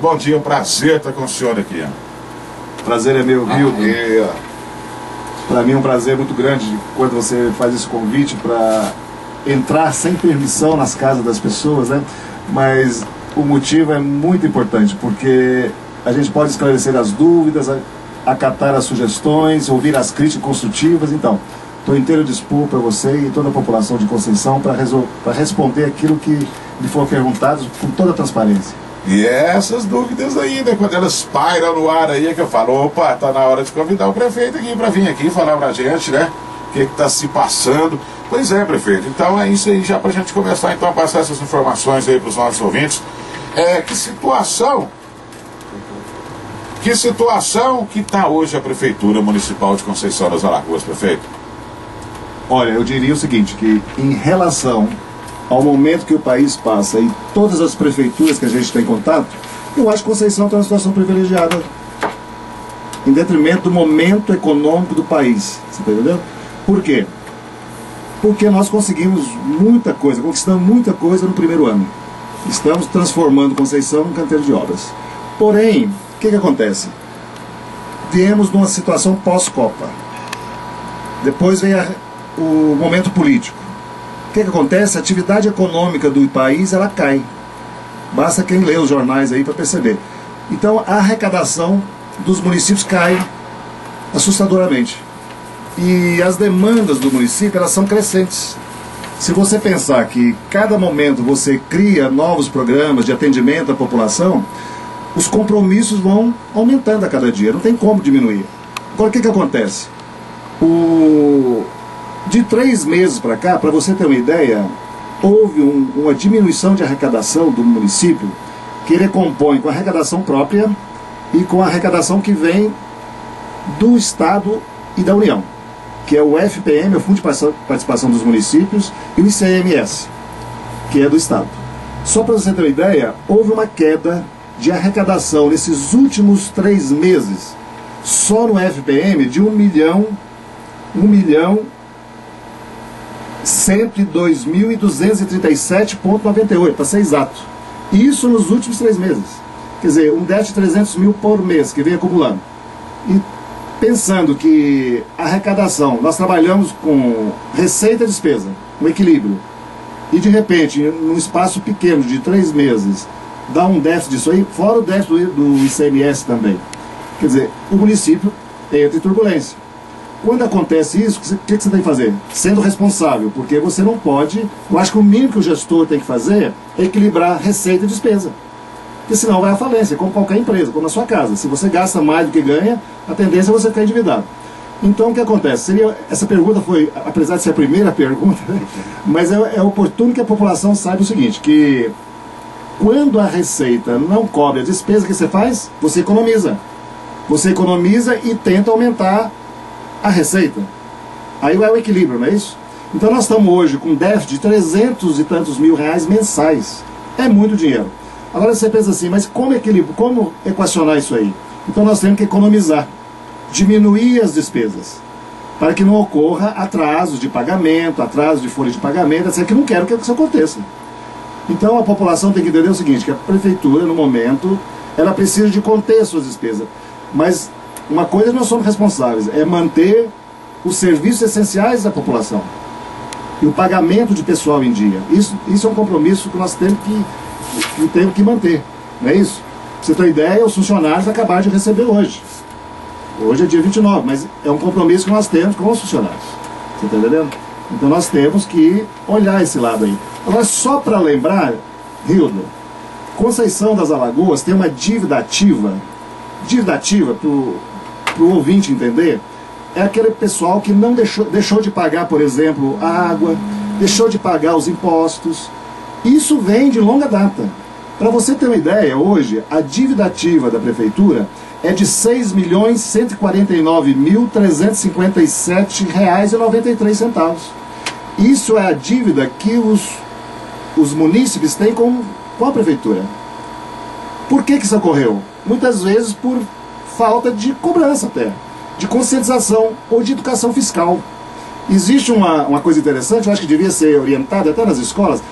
Bom dia, um prazer estar com o senhor aqui. Prazer é meu, viu? Para mim é um prazer muito grande quando você faz esse convite para entrar sem permissão nas casas das pessoas, né? Mas o motivo é muito importante, porque a gente pode esclarecer as dúvidas, acatar as sugestões, ouvir as críticas construtivas. Então, estou inteiro dispor para você e toda a população de Conceição para responder aquilo que lhe for perguntado com toda a transparência. E essas dúvidas aí, né, quando elas pairam no ar aí, é que eu falo, opa, tá na hora de convidar o prefeito aqui para vir aqui falar pra gente, né, o que está se passando. Pois é, prefeito, então é isso aí, já pra gente começar então a passar essas informações aí pros nossos ouvintes. Que situação que está hoje a Prefeitura Municipal de Conceição das Alagoas, prefeito? Olha, eu diria o seguinte, que em relação ao momento que o país passa e todas as prefeituras que a gente tem contato, eu acho que Conceição está numa situação privilegiada, em detrimento do momento econômico do país, você está entendendo? Por quê? Porque nós conseguimos muita coisa, conquistamos muita coisa no primeiro ano. Estamos transformando Conceição num canteiro de obras. Porém, o que acontece? Viemos numa situação pós-Copa. Depois vem o momento político. O que acontece? A atividade econômica do país, ela cai. Basta quem lê os jornais aí para perceber. Então, a arrecadação dos municípios cai assustadoramente. E as demandas do município, elas são crescentes. Se você pensar que cada momento você cria novos programas de atendimento à população, os compromissos vão aumentando a cada dia, não tem como diminuir. Agora, o que acontece? De 3 meses para cá, para você ter uma ideia, houve uma diminuição de arrecadação do município, que ele compõe com a arrecadação própria e com a arrecadação que vem do Estado e da União, que é o FPM, o Fundo de Participação dos Municípios, e o ICMS, que é do Estado. Só para você ter uma ideia, houve uma queda de arrecadação nesses últimos 3 meses, só no FPM, de 1.102.237,98, para ser exato. Isso nos últimos 3 meses. Quer dizer, um déficit de 300 mil por mês, que vem acumulando. E pensando que a arrecadação, nós trabalhamos com receita e despesa, um equilíbrio, e de repente, num espaço pequeno de 3 meses, dá um déficit disso aí, fora o déficit do ICMS também. Quer dizer, o município entra em turbulência. Quando acontece isso, o que você tem que fazer? Sendo responsável, porque você não pode, eu acho que o mínimo que o gestor tem que fazer é equilibrar receita e despesa. Porque senão vai à falência, como qualquer empresa, como na sua casa. Se você gasta mais do que ganha, a tendência é você ficar endividado. Então o que acontece? Essa pergunta foi, apesar de ser a primeira pergunta, né? Mas é oportuno que a população saiba o seguinte, que quando a receita não cobre a despesa, o que você faz? Você economiza. Você economiza e tenta aumentar a receita. Aí vai o equilíbrio, não é isso? Então nós estamos hoje com um déficit de 300 e tantos mil reais mensais. É muito dinheiro. Agora você pensa assim, mas como equacionar isso aí? Então nós temos que economizar, diminuir as despesas, para que não ocorra atraso de pagamento, atraso de folha de pagamento, etc., que não quero que isso aconteça. Então a população tem que entender o seguinte, que a prefeitura, no momento, ela precisa de conter as suas despesas. Mas uma coisa nós somos responsáveis, é manter os serviços essenciais da população. E o pagamento de pessoal em dia. Isso é um compromisso que nós temos que manter, não é isso? Pra você ter uma ideia, os funcionários acabaram de receber hoje. Hoje é dia 29, mas é um compromisso que nós temos com os funcionários. Você está entendendo? Então nós temos que olhar esse lado aí. Agora, só para lembrar, Hildo, Conceição das Alagoas tem uma dívida ativa para o ouvinte entender, é aquele pessoal que não deixou de pagar, por exemplo, a água, deixou de pagar os impostos. Isso vem de longa data. Para você ter uma ideia, hoje, a dívida ativa da prefeitura é de R$ 6.149.357,93. Isso é a dívida que os munícipes têm com a prefeitura. Por que isso ocorreu? Muitas vezes por falta de cobrança até, de conscientização ou de educação fiscal. Existe uma coisa interessante, eu acho que devia ser orientada até nas escolas.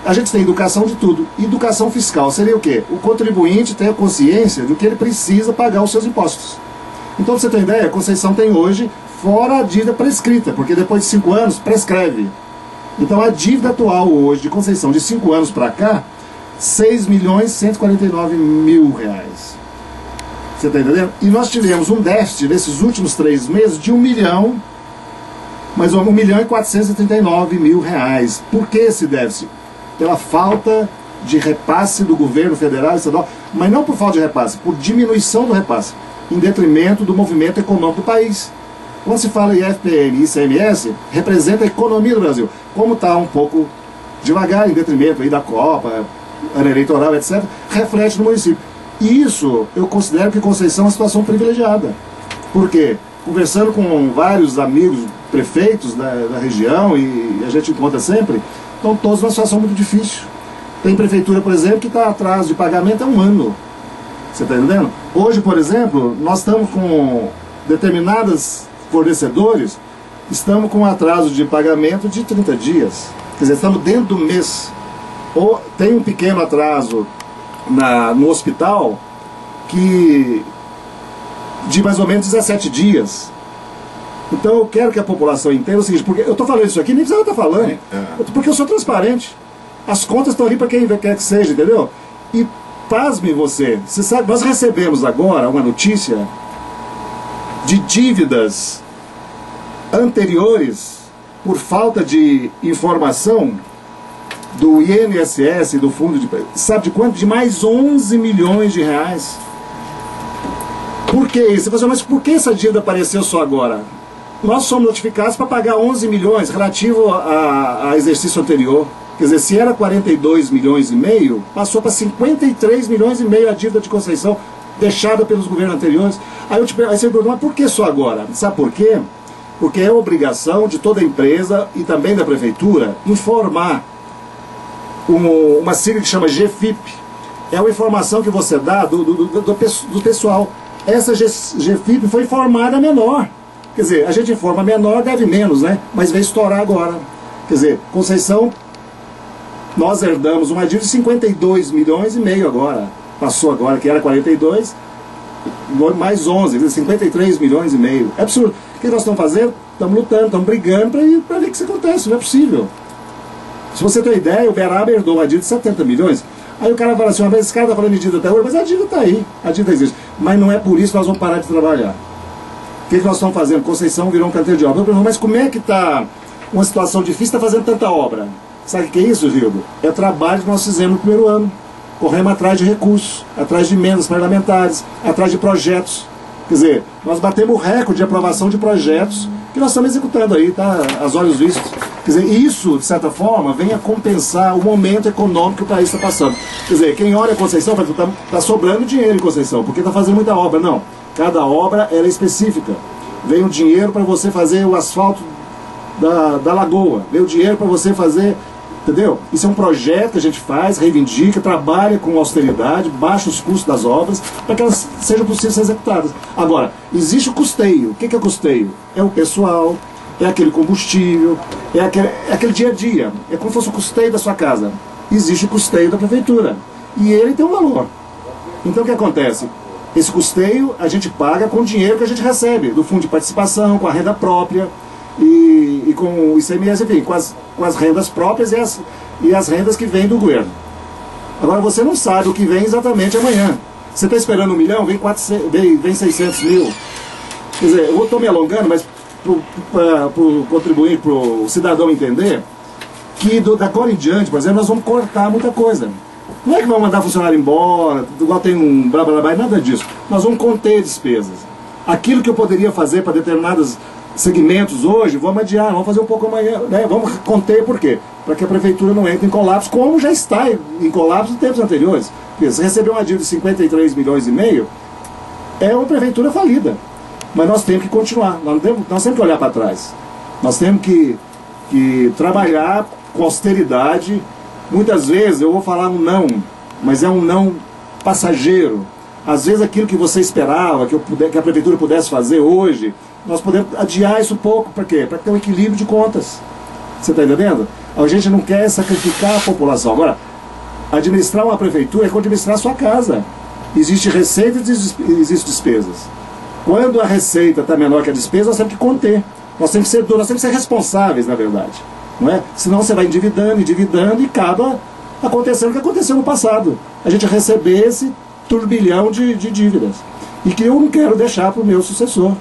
A gente tem educação de tudo. Educação fiscal seria o quê? O contribuinte ter a consciência do que ele precisa pagar os seus impostos. Então, pra você ter ideia, a Conceição tem hoje, fora a dívida prescrita, porque depois de 5 anos, prescreve. Então, a dívida atual hoje de Conceição, de 5 anos para cá, R$ 6.149.000. Você está entendendo? E nós tivemos um déficit nesses últimos 3 meses de 1 milhão, mas 1.439.000. Por que esse déficit? Pela falta de repasse do governo federal e estadual, mas não por falta de repasse, por diminuição do repasse, em detrimento do movimento econômico do país. Quando se fala em IFPM e ICMS, representa a economia do Brasil. Como está um pouco devagar, em detrimento aí da Copa, ano eleitoral, etc., reflete no município. E isso, eu considero que Conceição é uma situação privilegiada. Por quê? Conversando com vários amigos prefeitos da região, e a gente encontra sempre, estão todos numa situação muito difícil. Tem prefeitura, por exemplo, que está atrás de pagamento há 1 ano. Você está entendendo? Hoje, por exemplo, nós estamos com determinados fornecedores, estamos com um atraso de pagamento de 30 dias. Quer dizer, estamos dentro do mês. Ou tem um pequeno atraso no hospital de mais ou menos 17 dias. Então eu quero que a população entenda o seguinte, porque eu estou falando isso aqui, nem precisava estar falando, porque eu sou transparente. As contas estão ali para quem quer que seja, entendeu? E pasme você sabe, nós recebemos agora uma notícia de dívidas anteriores por falta de informação do INSS, do fundo de... Sabe de quanto? De mais 11 milhões de reais. Por que isso? Você fala, mas por que essa dívida apareceu só agora? Nós somos notificados para pagar 11 milhões relativo a exercício anterior. Quer dizer, se era 42 milhões e meio, passou para 53 milhões e meio a dívida de Conceição deixada pelos governos anteriores. Aí você me pergunta, mas por que só agora? Sabe por quê? Porque é obrigação de toda empresa e também da prefeitura informar uma sigla que chama GFIP. É uma informação que você dá do pessoal. Essa GFIP foi informada menor. Quer dizer, a gente informa menor, deve menos, né? Mas veio estourar agora. Quer dizer, Conceição, nós herdamos uma dívida de 52 milhões e meio agora. Passou agora, que era 42, mais 11, quer dizer, 53 milhões e meio. É absurdo. O que nós estamos fazendo? Estamos lutando, estamos brigando para ver o que isso acontece. Não é possível. Se você tem ideia, o Beraba herdou uma dívida de 70 milhões. Aí o cara fala assim, mas esse cara está falando de dívida até hoje, mas a dívida está aí, a dívida existe. Mas não é por isso que nós vamos parar de trabalhar. O que nós estamos fazendo? Conceição virou um canteiro de obra. Eu pergunto, mas como é que está uma situação difícil, está fazendo tanta obra? Sabe o que é isso, Gildo? É o trabalho que nós fizemos no primeiro ano. Corremos atrás de recursos, atrás de emendas parlamentares, atrás de projetos. Quer dizer, nós batemos o recorde de aprovação de projetos que nós estamos executando aí, tá? Aos olhos vistos. Quer dizer, isso, de certa forma, vem a compensar o momento econômico que o país está passando. Quer dizer, quem olha a Conceição vai falar, está sobrando dinheiro em Conceição, porque está fazendo muita obra. Não, cada obra ela é específica. Vem o dinheiro para você fazer o asfalto da lagoa, vem o dinheiro para você fazer... Entendeu? Isso é um projeto que a gente faz, reivindica, trabalha com austeridade, baixa os custos das obras, para que elas sejam possíveis ser executadas. Agora, existe o custeio. O que é custeio? É o pessoal, é aquele combustível, é aquele dia a dia. É como se fosse o custeio da sua casa. Existe o custeio da prefeitura. E ele tem um valor. Então o que acontece? Esse custeio a gente paga com o dinheiro que a gente recebe, do fundo de participação, com a renda própria, e com o ICMS, enfim, com as rendas próprias e as rendas que vêm do governo. Agora você não sabe o que vem exatamente amanhã. Você está esperando 1 milhão, vem 600 mil. Quer dizer, eu estou me alongando, mas para contribuir, para o cidadão entender que da agora em diante, por exemplo, nós vamos cortar muita coisa. Não é que vamos mandar funcionário embora, igual tem um blá blá blá, nada disso. Nós vamos conter despesas. Aquilo que eu poderia fazer para determinados segmentos hoje, vamos adiar, vamos fazer um pouco amanhã, né? Vamos conter, por quê? Para que a prefeitura não entre em colapso, como já está em colapso em tempos anteriores. Porque se receber uma dívida de 53 milhões e meio, é uma prefeitura falida. Mas nós temos que continuar, nós temos que olhar para trás. Nós temos que trabalhar com austeridade. Muitas vezes eu vou falar um não, mas é um não passageiro. Às vezes aquilo que você esperava, que a prefeitura pudesse fazer hoje, nós podemos adiar isso um pouco. Para quê? Para ter um equilíbrio de contas. Você está entendendo? A gente não quer sacrificar a população. Agora, administrar uma prefeitura é como administrar a sua casa. Existe receita e existe despesas. Quando a receita está menor que a despesa, nós temos que conter. Nós temos que ser responsáveis, na verdade. Não é? Senão você vai endividando e acaba acontecendo o que aconteceu no passado. A gente receber esse turbilhão de dívidas. E que eu não quero deixar para o meu sucessor.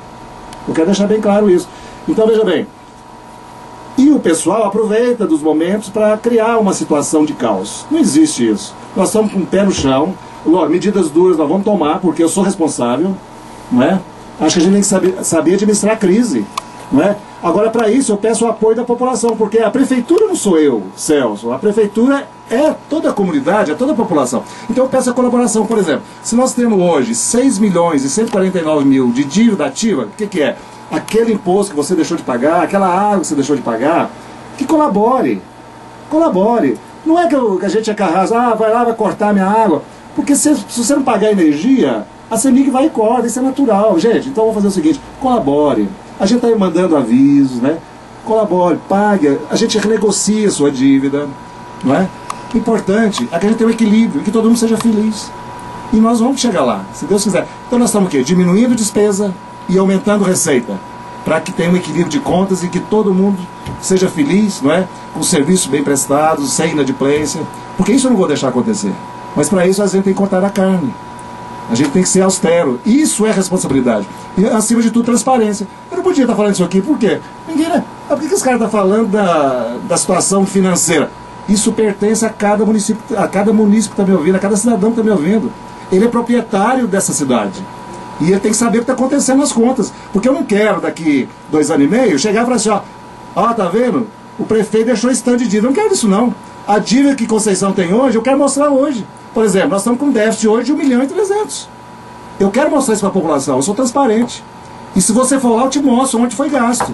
Eu quero deixar bem claro isso. Então, veja bem. E o pessoal aproveita dos momentos para criar uma situação de caos. Não existe isso. Nós estamos com o pé no chão. Medidas duras nós vamos tomar, porque eu sou responsável. Não é? Acho que a gente tem que saber administrar a crise. Não é? Agora, para isso, eu peço o apoio da população, porque a prefeitura não sou eu, Celso. A prefeitura é toda a comunidade, é toda a população. Então eu peço a colaboração. Por exemplo, se nós temos hoje 6 milhões e 149 mil de dívida ativa, o que é? Aquele imposto que você deixou de pagar, aquela água que você deixou de pagar, que colabore. Colabore. Não é que a gente é carrasco, vai lá, vai cortar minha água. Porque se você não pagar energia, a CEMIG vai e corta, isso é natural. Gente, então vamos fazer o seguinte, colabore. A gente está mandando avisos, né? Colabore, pague, a gente renegocia a sua dívida, não é? Importante é que a gente tenha um equilíbrio, que todo mundo seja feliz. E nós vamos chegar lá, se Deus quiser. Então nós estamos o quê? Diminuindo despesa e aumentando receita, para que tenha um equilíbrio de contas e que todo mundo seja feliz, não é? Com serviços bem prestados, sem inadimplência, porque isso eu não vou deixar acontecer. Mas para isso a gente tem que cortar a carne. A gente tem que ser austero. Isso é responsabilidade. E, acima de tudo, transparência. Eu não podia estar falando isso aqui, por quê? Ninguém, né? Por que esse cara está falando da situação financeira? Isso pertence a cada município que está me ouvindo, a cada cidadão que está me ouvindo. Ele é proprietário dessa cidade. E ele tem que saber o que está acontecendo nas contas. Porque eu não quero, daqui 2 anos e meio, chegar e falar assim, tá vendo? O prefeito deixou esse tanto de dívida. Eu não quero isso, não. A dívida que Conceição tem hoje, eu quero mostrar hoje. Por exemplo, nós estamos com um déficit hoje de 1.300.000. Eu quero mostrar isso para a população, eu sou transparente. E se você for lá, eu te mostro onde foi gasto.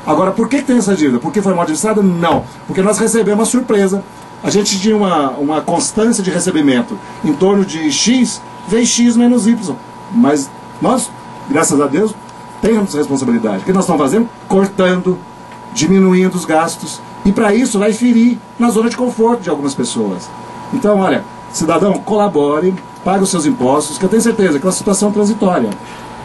Agora, por que tem essa dívida? Porque foi mal administrada? Não. Porque nós recebemos uma surpresa. A gente tinha uma constância de recebimento em torno de X, veio X menos Y. Mas nós, graças a Deus, temos responsabilidade. O que nós estamos fazendo? Cortando, diminuindo os gastos. E para isso vai ferir na zona de conforto de algumas pessoas. Então, olha, cidadão, colabore, pague os seus impostos, que eu tenho certeza que é uma situação transitória.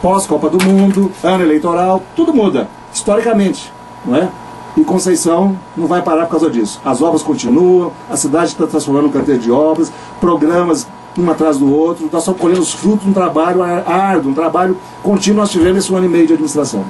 Pós-Copa do Mundo, ano eleitoral, tudo muda, historicamente, não é? E Conceição não vai parar por causa disso. As obras continuam, a cidade está transformando um canteiro de obras, programas um atrás do outro, nós estamos colhendo os frutos de um trabalho árduo, um trabalho contínuo nós tivemos nesse 1 ano e meio de administração.